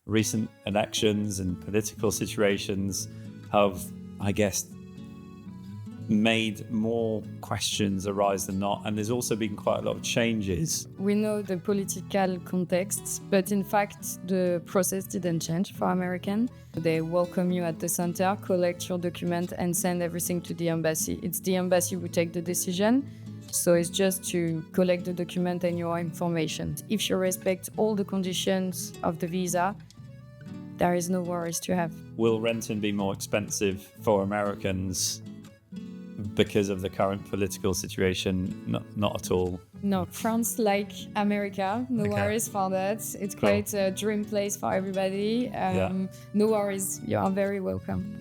recent elections and political situations have, I guess, made more questions arise than not, and there's also been quite a lot of changes. We know the political context, but in fact the process didn't change for American. They welcome you at the center, collect your document and send everything to the embassy. It's the embassy who take the decision, so it's just to collect the document and your information. If you respect all the conditions of the visa, there is no worries to have. Will Renton be more expensive for Americans because of the current political situation? Not at all. No, France like America, no worries for that. It's quite a dream place for everybody. No worries, you are very welcome.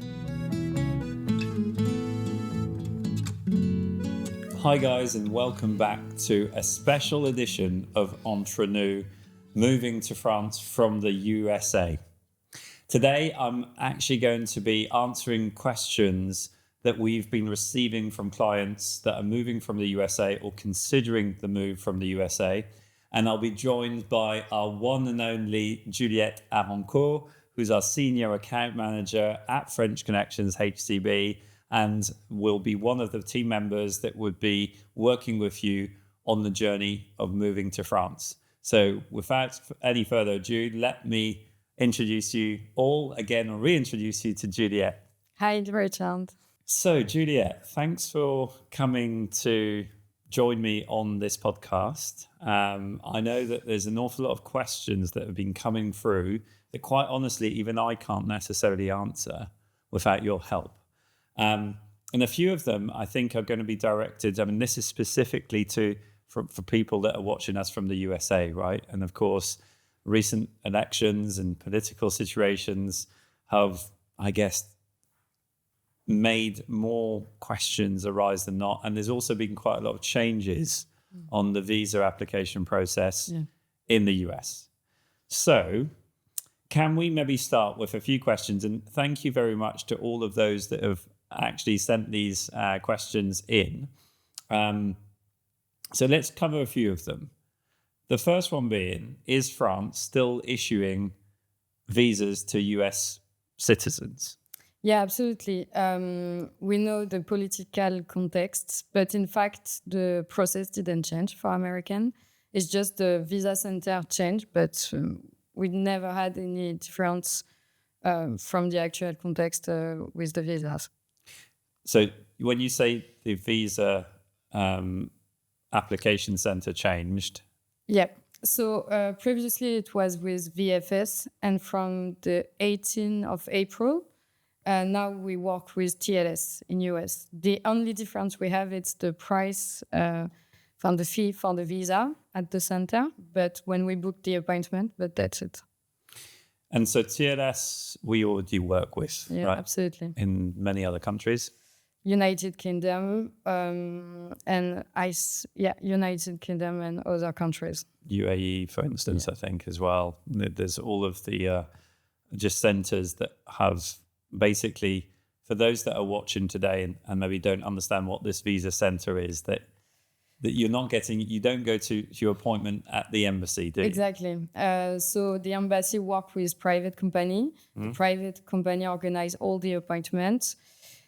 Hi guys, and welcome back to a special edition of Entre Nous, moving to France from the USA. Today I'm actually going to be answering questions that we've been receiving from clients that are moving from the USA or considering the move from the USA. And I'll be joined by our one and only Juliette Harancot, who's our senior account manager at French Connections HCB, and will be one of the team members that would be working with you on the journey of moving to France. So without any further ado, let me introduce you all again, or reintroduce you to Juliette. Hi, Richard. So, Juliette, thanks for coming to join me on this podcast. I know that there's an awful lot of questions that have been coming through that, quite honestly, even I can't necessarily answer without your help. And a few of them, I think, are going to be directed. I mean, this is specifically for people that are watching us from the USA, right? And of course, recent elections and political situations have, I guess, made more questions arise than not. And there's also been quite a lot of changes on the visa application process in the US. So can we maybe start with a few questions? And thank you very much to all of those that have actually sent these questions in. So let's cover a few of them. The first one being, is France still issuing visas to US citizens? Yeah, absolutely. We know the political context, but in fact, the process didn't change for American. It's just the visa center changed, but we never had any difference from the actual context with the visas. So when you say the visa application center changed? Yeah. So previously it was with VFS, and from the 18th of April, now we work with TLS in US. The only difference we have is the price from the fee for the visa at the center, but when we book the appointment, but that's it. And so TLS we already work with, right? Absolutely. In many other countries. United Kingdom and United Kingdom and other countries. UAE, for instance, I think as well. There's all of the just centers that have basically, for those that are watching today and maybe don't understand what this visa center is, that you don't go to your appointment at the embassy, do you? Exactly. So the embassy work with private company. The private company organize all the appointments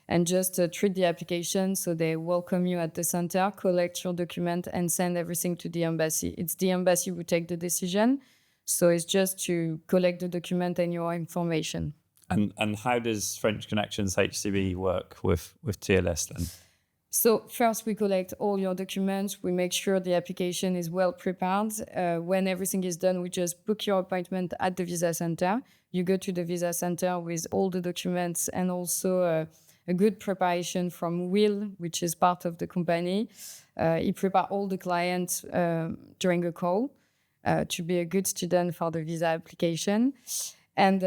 and just treat the application. So they welcome you at the center, collect your document and send everything to the embassy. It's the embassy who take the decision. So it's just to collect the document and your information. And how does French Connections HCB work with TLS then? So first we collect all your documents. We make sure the application is well prepared. When everything is done, we just book your appointment at the visa center. You go to the visa center with all the documents and also a good preparation from Will, which is part of the company. He prepare all the clients during a call to be a good student for the visa application. And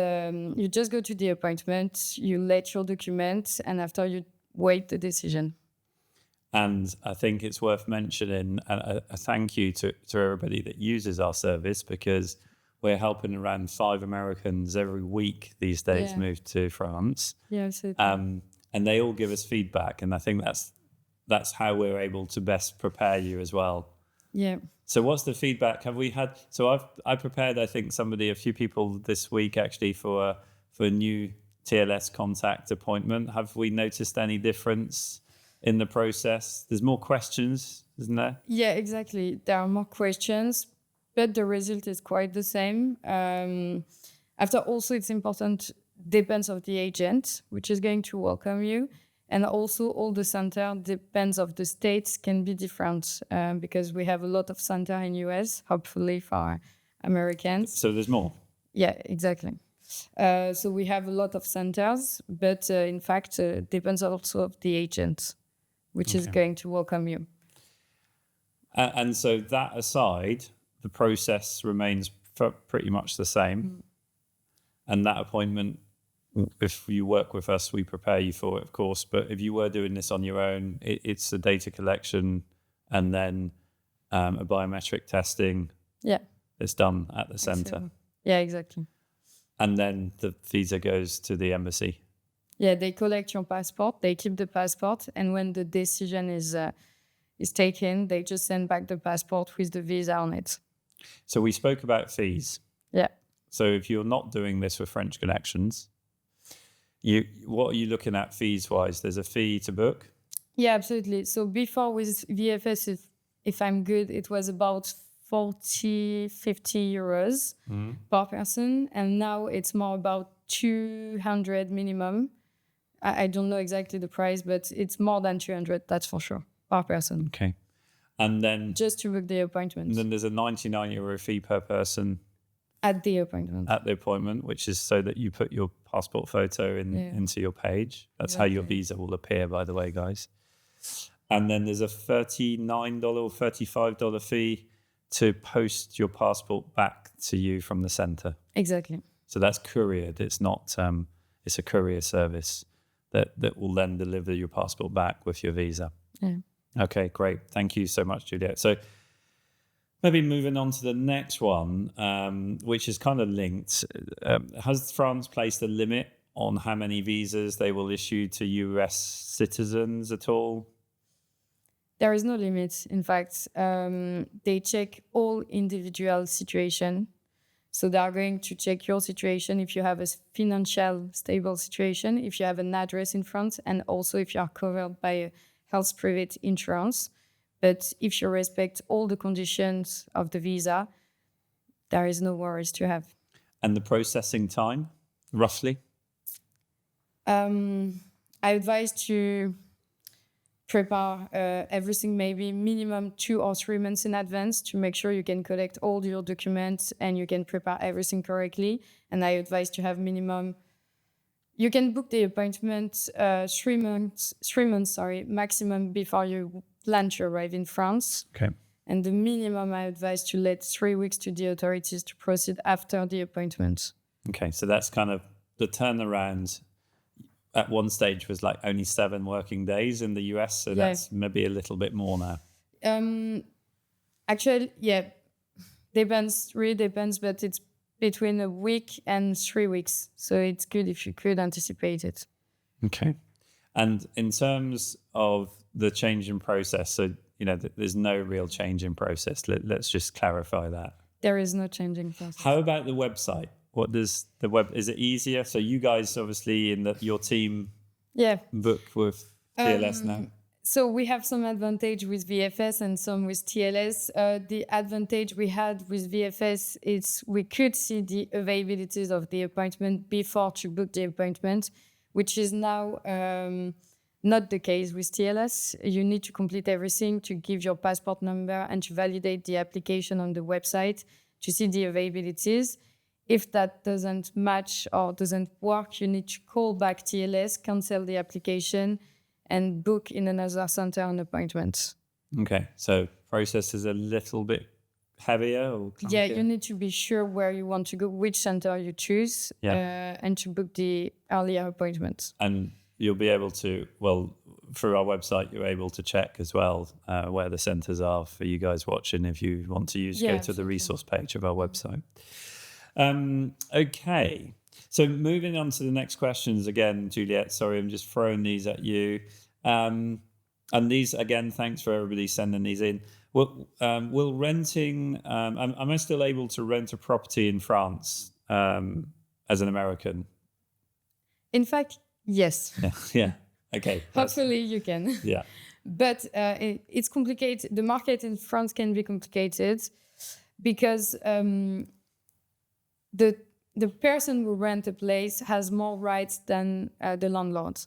you just go to the appointment, you let your document, and after you wait the decision. And I think it's worth mentioning a thank you to everybody that uses our service, because we're helping around 5 Americans every week these days move to France. Yeah, absolutely. And they all give us feedback. And I think that's how we're able to best prepare you as well Yeah. So what's the feedback? Have we had? So I prepared, I think, a few people this week actually for a new TLS contact appointment. Have we noticed any difference in the process? There's more questions, isn't there? Yeah, exactly. There are more questions, but the result is quite the same. After also, it's important, depends of the agent, which is going to welcome you. And also all the center depends of the states can be different because we have a lot of center in US, hopefully for Americans. So there's more. Yeah, exactly. So we have a lot of centers, but in fact, depends also of the agent, which is going to welcome you. And so that aside, the process remains pretty much the same. And that appointment, if you work with us, we prepare you for it, of course. But if you were doing this on your own, it's a data collection and then a biometric testing. Yeah. It's done at the center. Yeah, exactly. And then the visa goes to the embassy. Yeah, they collect your passport, they keep the passport, and when the decision is taken, they just send back the passport with the visa on it. So we spoke about fees. Yeah. So if you're not doing this with French Connections, what are you looking at fees-wise? There's a fee to book? Yeah, absolutely. So before with VFS, if I'm good, it was about 40, 50 euros per person. And now it's more about 200 minimum. I don't know exactly the price, but it's more than 200, that's for sure, per person. Okay. And then... just to book the appointment. And then there's a 99 euro fee per person. At the appointment. Which is so that you put your passport photo into your page. That's how your visa will appear, by the way, guys. And then there's a $39 or $35 fee to post your passport back to you from the center. Exactly. So that's couriered. It's not, it's a courier service that will then deliver your passport back with your visa. Yeah. Okay, great. Thank you so much, Juliette. So maybe moving on to the next one, which is kind of linked. Has France placed a limit on how many visas they will issue to US citizens at all? There is no limit. In fact, they check all individual situation. So they are going to check your situation if you have a financial stable situation, if you have an address in France, and also if you are covered by a health private insurance. But if you respect all the conditions of the visa, there is no worries to have. And the processing time, roughly? I advise to prepare everything maybe minimum 2 or 3 months in advance to make sure you can collect all your documents and you can prepare everything correctly. And I advise to have minimum, you can book the appointment 3 months, maximum before you plan to arrive in France. Okay. And the minimum I advise to let 3 weeks to the authorities to proceed after the appointment. Okay, so that's kind of the turnaround. At one stage was like only 7 working days in the US, so that's maybe a little bit more now. Actually, really depends, but it's between a week and 3 weeks. So it's good if you could anticipate it. Okay. And in terms of the change in process, so, there's no real change in process. Let's just clarify that. There is no change in process. How about the website? What does the web, is it easier? So you guys obviously your team book with TLS now. So we have some advantage with VFS and some with TLS. The advantage we had with VFS is we could see the availabilities of the appointment before to book the appointment, which is now not the case with TLS. You need to complete everything to give your passport number and to validate the application on the website to see the availabilities. If that doesn't match or doesn't work, you need to call back TLS, cancel the application, and book in another center an appointment. Okay, so process is a little bit heavier or clunkier? Yeah, you need to be sure where you want to go, which center you choose, and to book the earlier appointment. And you'll be able to, through our website, you're able to check as well where the centers are for you guys watching if you want to go to the resource page of our website. Okay, so moving on to the next questions again, Juliette, sorry, I'm just throwing these at you. And these, again, thanks for everybody sending these in. Will renting? Am I still able to rent a property in France as an American? In fact, yes. Yeah. Okay. Hopefully you can. Yeah. But it's complicated. The market in France can be complicated because the person who rent a place has more rights than the landlord.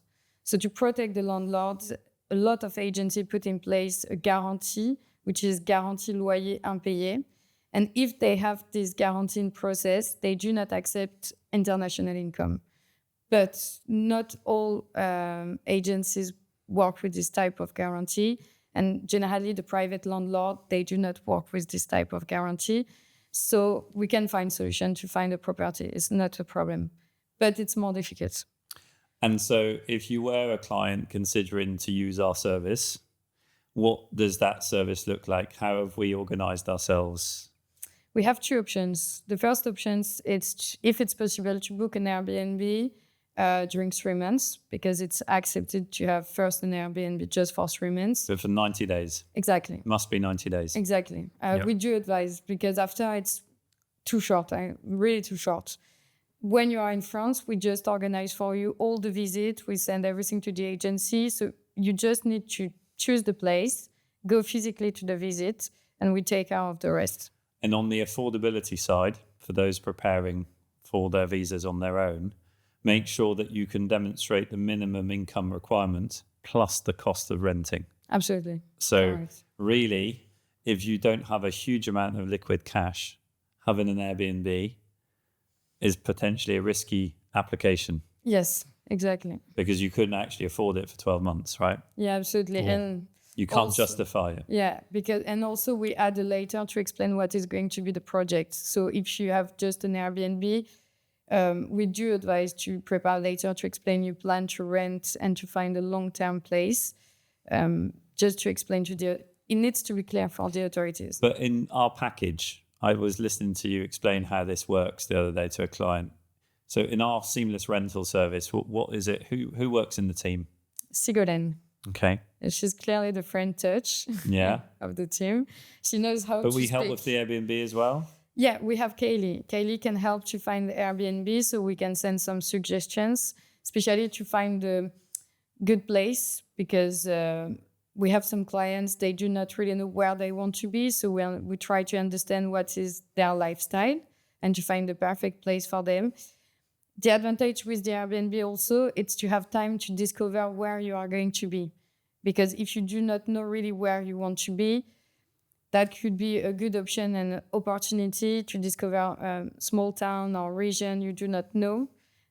So to protect the landlord, a lot of agencies put in place a guarantee, which is guarantee loyer impayé. And if they have this guarantee in process, they do not accept international income. But not all agencies work with this type of guarantee. And generally, the private landlord, they do not work with this type of guarantee. So we can find solution to find a property. It's not a problem, but it's more difficult. And so if you were a client considering to use our service, what does that service look like? How have we organized ourselves? We have two options. The first option is if it's possible to book an Airbnb during 3 months, because it's accepted to have first an Airbnb just for 3 months. So for 90 days. Exactly. Must be 90 days. Exactly. We do advise, because after it's too short, really too short. When you are in France, we just organize for you all the visit. We send everything to the agency. So you just need to choose the place, go physically to the visit, and we take care of the rest. And on the affordability side, for those preparing for their visas on their own, make sure that you can demonstrate the minimum income requirement plus the cost of renting. Absolutely. So really, if you don't have a huge amount of liquid cash, having an Airbnb is potentially a risky application. Yes, exactly. Because you couldn't actually afford it for 12 months, right? Yeah, absolutely. Yeah. And you can't also justify it. Yeah, and also we add a letter to explain what is going to be the project. So if you have just an Airbnb, we do advise to prepare later to explain you plan to rent and to find a long-term place, just to explain it needs to be clear for the authorities. But in our package, I was listening to you explain how this works the other day to a client. So in our seamless rental service, what is it? Who works in the team? Sigolène. Okay. She's clearly the friend touch of the team. She knows how to But we speak. help with the Airbnb as well? Yeah, we have Kaylee. Kaylee can help to find the Airbnb, so we can send some suggestions, especially to find a good place, because we have some clients, they do not really know where they want to be. So we try to understand what is their lifestyle and to find the perfect place for them. The advantage with the Airbnb also, it's to have time to discover where you are going to be. Because if you do not know really where you want to be, that could be a good option and opportunity to discover a small town or region you do not know,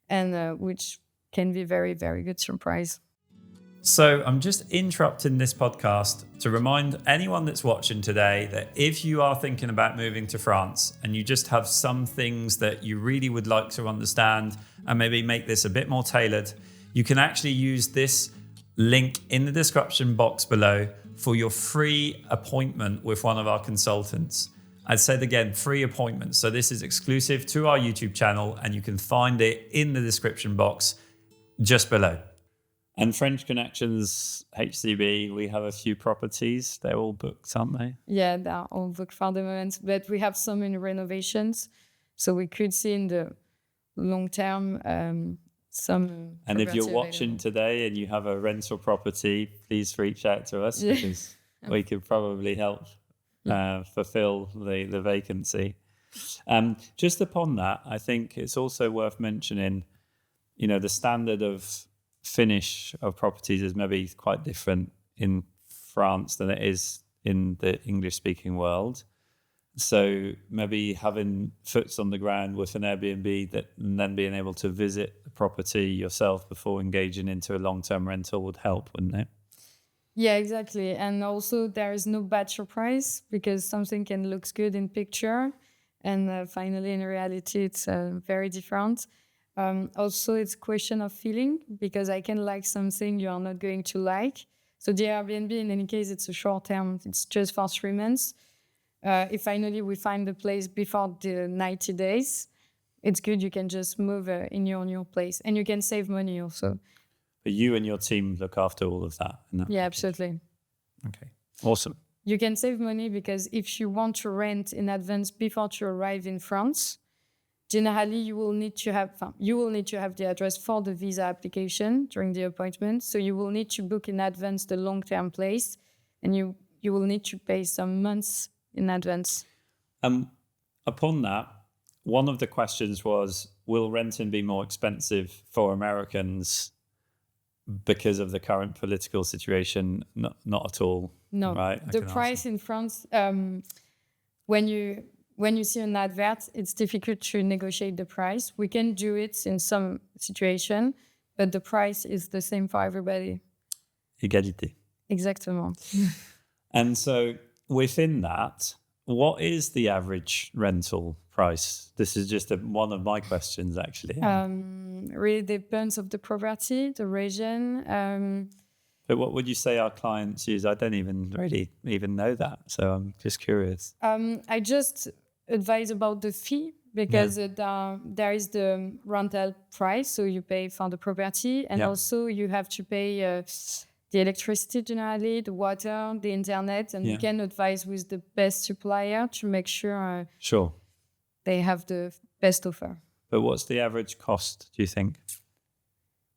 and which can be very, very good surprise. So I'm just interrupting this podcast to remind anyone that's watching today that if you are thinking about moving to France and you just have some things that you really would like to understand and maybe make this a bit more tailored, you can actually use this link in the description box below for your free appointment with one of our consultants. I said again, free appointment. So this is exclusive to our YouTube channel and you can find it in the description box just below. And French Connections, HCB, we have a few properties. They're all booked, aren't they? Yeah, they're all booked for the moment, but we have some in renovations. So we could see in the long term some. And if you're watching today and you have a rental property, please reach out to us because we could probably help fulfill the vacancy. Just upon that, I think it's also worth mentioning, the standard of finish of properties is maybe quite different in France than it is in the English-speaking world. So maybe having foots on the ground with an Airbnb and then being able to visit the property yourself before engaging into a long-term rental would help, wouldn't it? Yeah, exactly. And also there is no bad surprise because something can look good in picture and finally in reality it's very different. Also, it's a question of feeling because I can like something you are not going to like. So the Airbnb, in any case, it's a short term. It's just for 3 months. If finally we find the place before the 90 days, it's good. You can just move in your new place and you can save money also. But you and your team look after all of that. Yeah, absolutely. Okay, awesome. you can save money because if you want to rent in advance before you arrive in France, generally you will need to have the address for the visa application during the appointment. So you will need to book in advance the long-term place, and you will need to pay some months in advance. Upon that, one of the questions was, will renting be more expensive for Americans because of the current political situation? Not at all. No, right? The price in France, when you see an advert, it's difficult to negotiate the price. We can do it in some situation, but the price is the same for everybody. Égalité. Exactement. And so within that, what is the average rental price? This is just one of my questions, actually. Really depends of the property, the region. But what would you say our clients use? I don't even really know that. So I'm just curious. I just advise about the fee because there is the rental price. So you pay for the property, and also you have to pay the electricity generally, the water, the internet, and you can advise with the best supplier to make sure they have the best offer. But what's the average cost, do you think,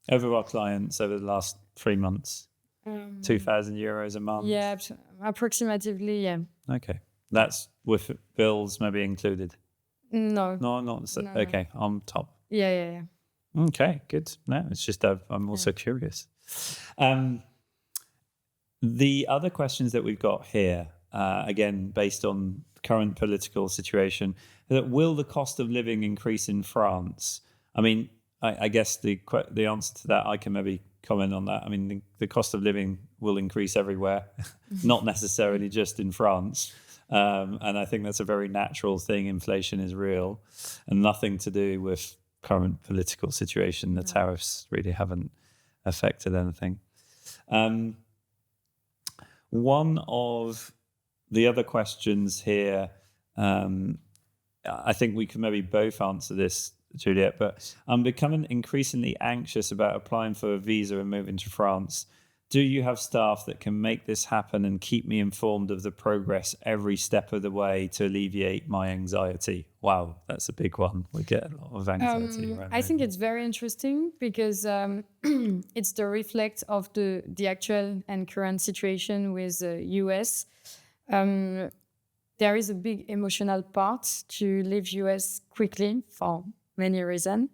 over our clients over the last 3 months? 2,000 euros a month? Yeah, approximately, yeah. Okay. That's with bills maybe included? No. Not so. No. Okay, on top. Yeah. Okay, good. No, it's just I'm also curious. The other questions that we've got here, again, based on current political situation, that will the cost of living increase in France? I mean, I guess the answer to that, I can maybe comment on that. I mean, the cost of living will increase everywhere, not necessarily just in France. And I think that's a very natural thing. Inflation is real and nothing to do with current political situation. The tariffs really haven't affected anything. One of the other questions here, I think we can maybe both answer this, Juliette, but I'm becoming increasingly anxious about applying for a visa and moving to France. Do you have staff that can make this happen and keep me informed of the progress every step of the way to alleviate my anxiety? Wow, that's a big one. We get a lot of anxiety. I think it's very interesting because it's the reflect of the actual and current situation with the US. There is a big emotional part to leave US quickly for many reasons.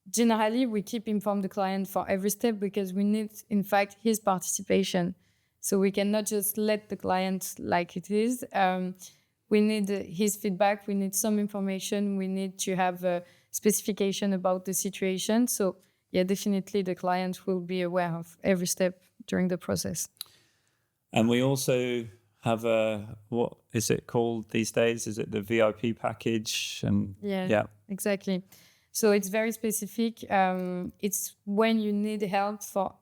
Generally, we keep informed the client for every step because we need, in fact, his participation. So we cannot just let the client like it is. We need his feedback. We need some information. We need to have a specification about the situation. So yeah, definitely the client will be aware of every step during the process. And we also have what is it called these days? Is it the VIP package? And yeah, exactly. So it's very specific. It's when you need help for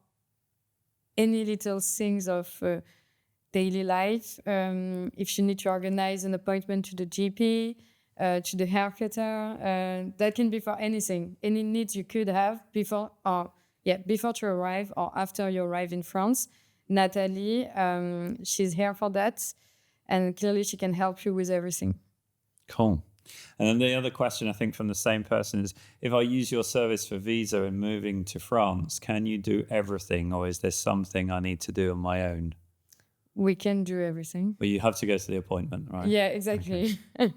any little things of daily life. If you need to organize an appointment to the GP, to the haircutter, that can be for anything. Any needs you could have before to arrive or after you arrive in France. Nathalie, she's here for that. And clearly she can help you with everything. Cool. And then the other question, I think, from the same person is, if I use your service for visa and moving to France, can you do everything, or is there something I need to do on my own? We can do everything. But you have to go to the appointment, right? Yeah, exactly. Okay.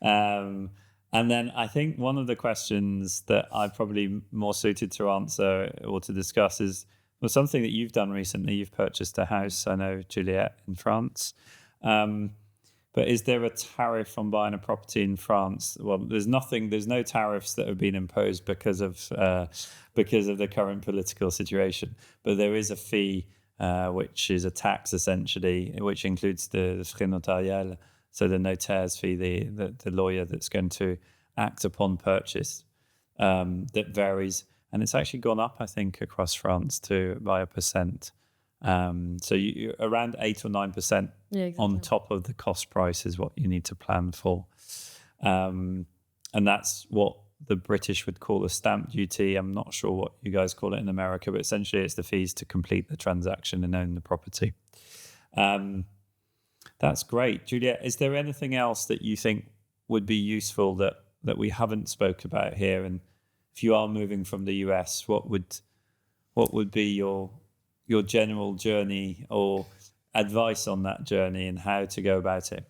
And then I think one of the questions that I'm probably more suited to answer or to discuss is something that you've done recently. You've purchased a house, I know, Juliette, in France. But is there a tariff on buying a property in France? Well, there's no tariffs that have been imposed because of the current political situation. But there is a fee, which is a tax essentially, which includes the frais notarial, so the notaire's fee, the lawyer that's going to act upon purchase, that varies, and it's actually gone up, I think, across France by 1%. So you around 8 or 9% on top of the cost price is what you need to plan for. And that's what the British would call a stamp duty. I'm not sure what you guys call it in America, but essentially it's the fees to complete the transaction and own the property. That's great. Juliette, is there anything else that you think would be useful that we haven't spoke about here? And if you are moving from the US, what would be your general journey or advice on that journey and how to go about it?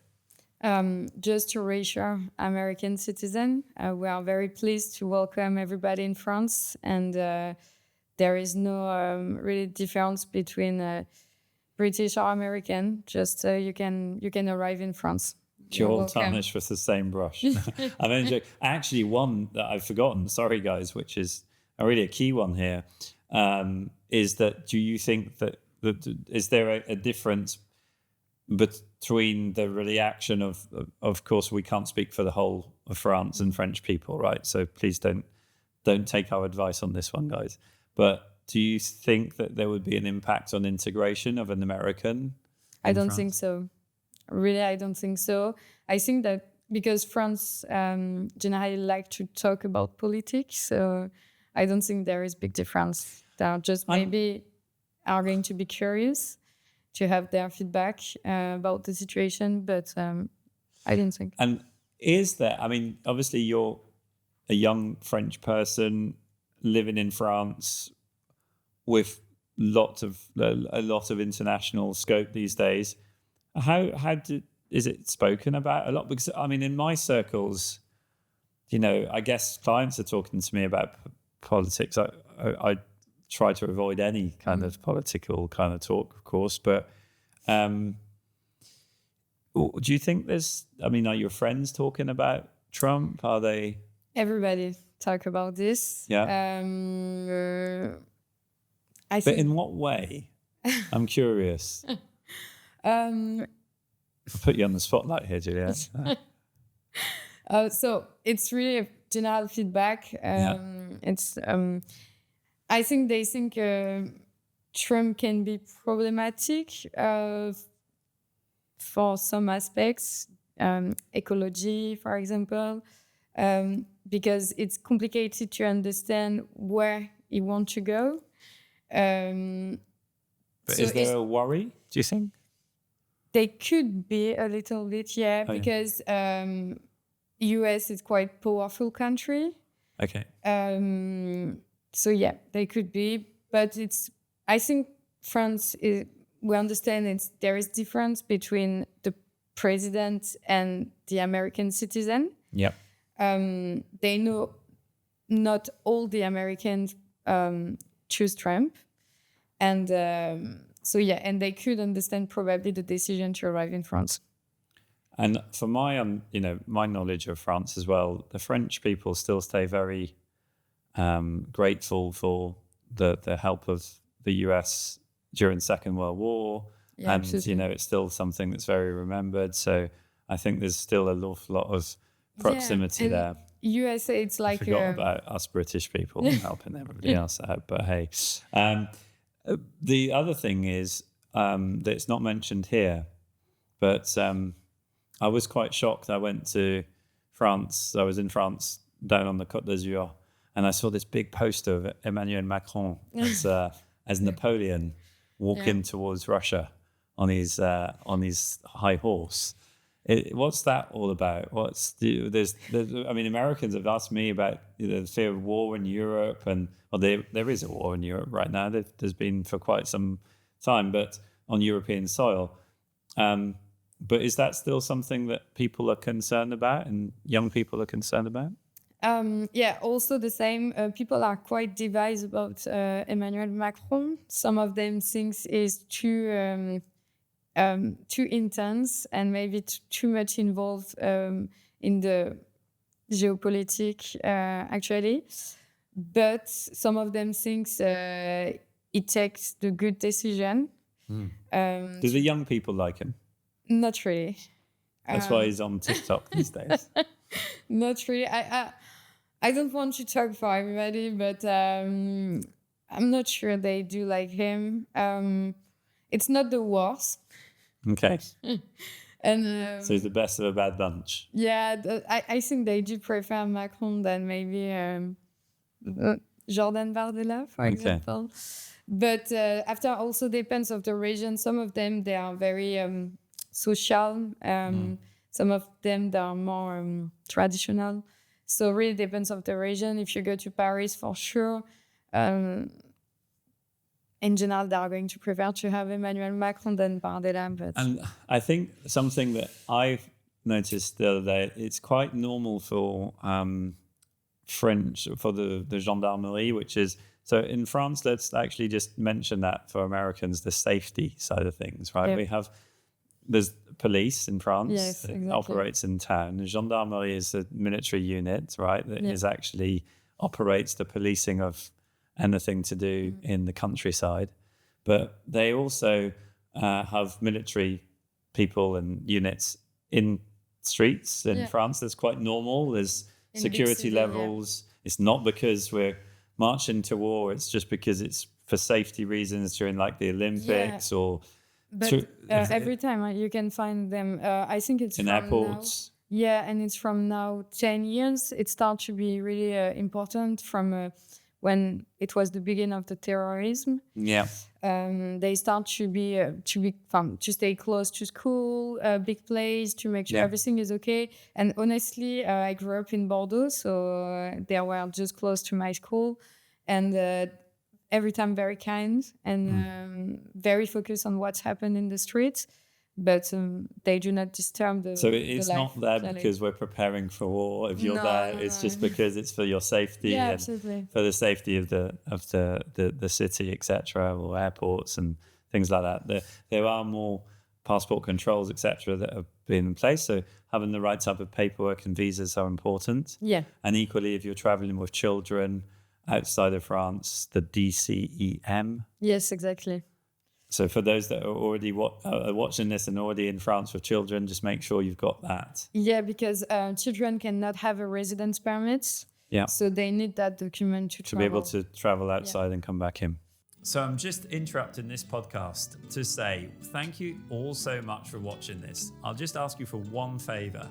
Just to reassure American citizen, we are very pleased to welcome everybody in France, and there is no really difference between British or American. Just you can arrive in France. You're all tarnished with the same brush. I'm only joking. Actually, one that I've forgotten, sorry guys, which is really a key one here, is that do you think that is there a difference between the reaction of course we can't speak for the whole of France and French people, right? So please don't take our advice on this one, guys. But do you think that there would be an impact on integration of an American? I don't think so. Really, I don't think so. I think that because France generally like to talk about politics, so I don't think there is big difference. They are just maybe are going to be curious to have their feedback about the situation, but I didn't think. And is there, I mean, obviously you're a young French person living in France with a lot of international scope these days. Is it spoken about a lot? Because I mean, in my circles, I guess clients are talking to me about politics. I try to avoid any kind of political kind of talk, of course. But do you think are your friends talking about Trump? Are they? Everybody talk about this. Yeah. But in what way? I'm curious. I'll put you on the spotlight here, Juliette. So it's really a general feedback. It's I think they think Trump can be problematic for some aspects, ecology, for example, because it's complicated to understand where he wants to go. But so is there a worry, do you think? They could be a little bit, because US is quite powerful country. Okay. So they could be, but I think France is. We understand there is difference between the president and the American citizen. Yeah. They know not all the Americans choose Trump, and and they could understand probably the decision to arrive in France. And for my my knowledge of France as well, the French people still stay very grateful for the help of the US during Second World War, and absolutely. It's still something that's very remembered. So I think there's still an awful lot of proximity there. USA, it's like I forgot about us British people helping everybody else out. But hey, the other thing is that's not mentioned here, but I was quite shocked. I went to France. I was in France down on the Côte d'Azur, and I saw this big poster of Emmanuel Macron as Napoleon walking towards Russia on his high horse. What's that all about? Americans have asked me about the fear of war in Europe, and there is a war in Europe right now. There's been for quite some time, but on European soil. But is that still something that people are concerned about, and young people are concerned about? Also the same. People are quite divided about Emmanuel Macron. Some of them think is too intense and maybe too much involved in the geopolitics, actually. But some of them think he takes the good decision. Do the young people like him? Not really. That's why he's on TikTok these days. Not really. I don't want to talk for everybody, but I'm not sure they do like him. It's not the worst. Okay. And so he's the best of a bad bunch. Yeah, I think they do prefer Macron than maybe Jordan Bardella, for example. But after also depends of the region. Some of them, they are very social. Some of them, they are more traditional. So really depends of the region. If you go to Paris, for sure, in general, they are going to prefer to have Emmanuel Macron than Bardella. But And I think something that I've noticed the other day, it's quite normal for French, for the gendarmerie, which is, so in France, let's actually just mention that for Americans, the safety side of things, right? There's police in France that operates in town. The gendarmerie is a military unit, right? That is actually operates the policing of anything to do in the countryside. But they also have military people and units in streets in France. That's quite normal. There's in security levels. It's not because we're marching to war. It's just because it's for safety reasons during like the Olympics or... But every time you can find them. I think it's in from airports. Now, and it's from now 10 years. It starts to be really important from when it was the beginning of the terrorism. They start to stay close to school, big place, to make sure everything is okay. And honestly, I grew up in Bordeaux, so they were just close to my school, and every time very kind and very focused on what's happened in the streets, but they do not disturb the. So it's the not there because we're preparing for war. If you're there, it's just because it's for your safety and absolutely. for the safety of the city, etc., or airports and things like that. There are more passport controls, etc., that have been in place. So having the right type of paperwork and visas are important. And equally, if you're traveling with children outside of France, the DCEM. Yes, exactly. So for those that are already watching this and already in France with children, just make sure you've got that. Yeah, because children cannot have a residence permit. So they need that document to be able to travel outside and come back in. So I'm just interrupting this podcast to say thank you all so much for watching this. I'll just ask you for one favor.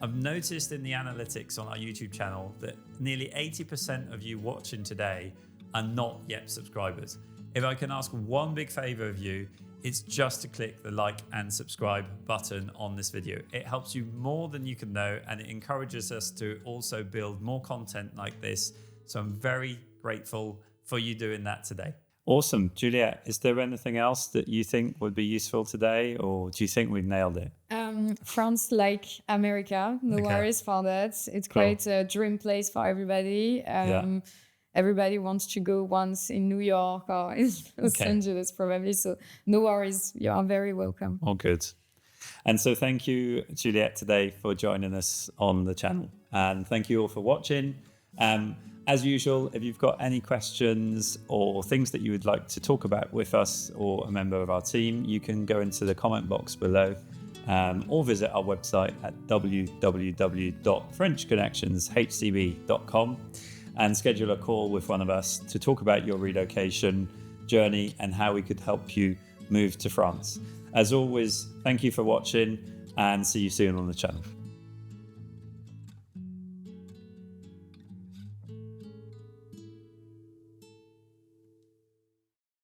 I've noticed in the analytics on our YouTube channel that nearly 80% of you watching today are not yet subscribers. If I can ask one big favor of you, it's just to click the like and subscribe button on this video. It helps you more than you can know, and it encourages us to also build more content like this. So I'm very grateful for you doing that today. Awesome. Juliette, is there anything else that you think would be useful today, or do you think we've nailed it? France, like America, no worries for that. It's quite a dream place for everybody. Everybody wants to go once in New York or in Los Angeles, probably. So no worries. You are very welcome. Oh, good. And so thank you, Juliette, today for joining us on the channel. And thank you all for watching. As usual, if you've got any questions or things that you would like to talk about with us or a member of our team, you can go into the comment box below or visit our website at www.frenchconnectionshcb.com and schedule a call with one of us to talk about your relocation journey and how we could help you move to France. As always, thank you for watching and see you soon on the channel.